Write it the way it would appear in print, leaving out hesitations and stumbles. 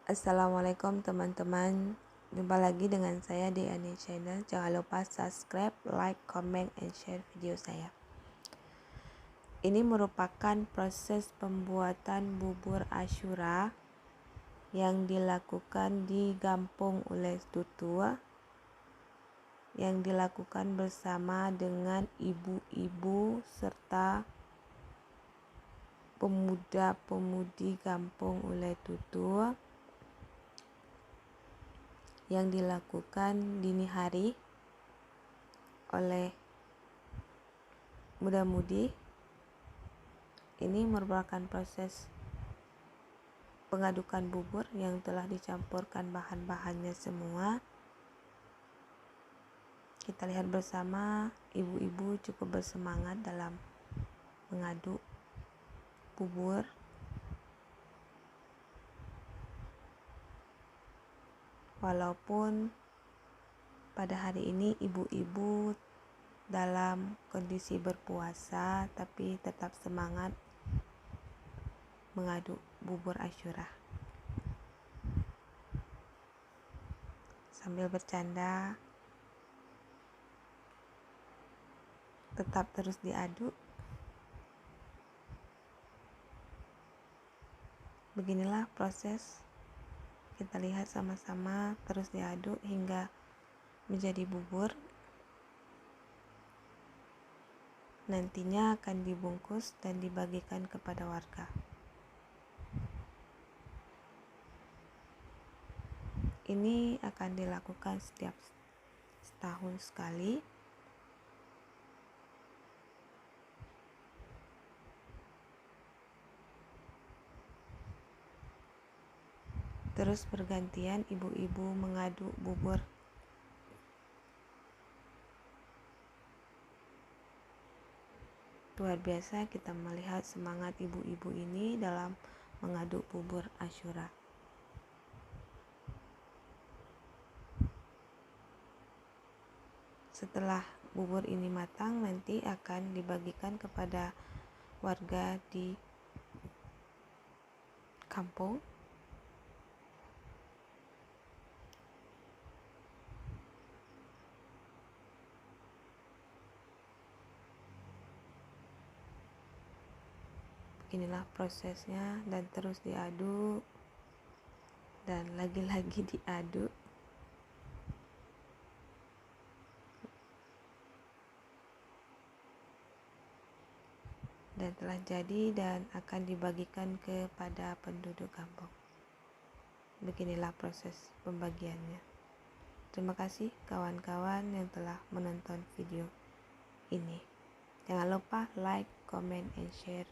Assalamualaikum teman-teman. Jumpa lagi dengan saya di Ani Channel. Jangan lupa subscribe, like, comment, and share video saya. Ini merupakan proses pembuatan bubur Asyura yang dilakukan di Gampong Ules Tutua, yang dilakukan bersama dengan ibu-ibu serta pemuda-pemudi Gampong Ules Tutua, yang dilakukan dini hari oleh muda-mudi. Ini merupakan proses pengadukan bubur yang telah dicampurkan bahan-bahannya semua. Kita lihat bersama, ibu-ibu cukup bersemangat dalam mengaduk bubur. Walaupun pada hari ini ibu-ibu dalam kondisi berpuasa, tapi tetap semangat mengaduk bubur Asyura. Sambil bercanda, tetap terus diaduk. Beginilah proses. Kita lihat sama-sama, terus diaduk hingga menjadi bubur. Nantinya akan dibungkus dan dibagikan kepada warga. Ini akan dilakukan setiap setahun sekali. Terus bergantian ibu-ibu mengaduk bubur. Luar biasa kita melihat semangat ibu-ibu ini dalam mengaduk bubur Asyura. Setelah bubur ini matang, nanti akan dibagikan kepada warga di kampung. Inilah prosesnya, dan terus diaduk dan lagi-lagi diaduk. Dan telah jadi dan akan dibagikan kepada penduduk kampung. Beginilah proses pembagiannya. Terima kasih kawan-kawan yang telah menonton video ini. Jangan lupa like, comment, and share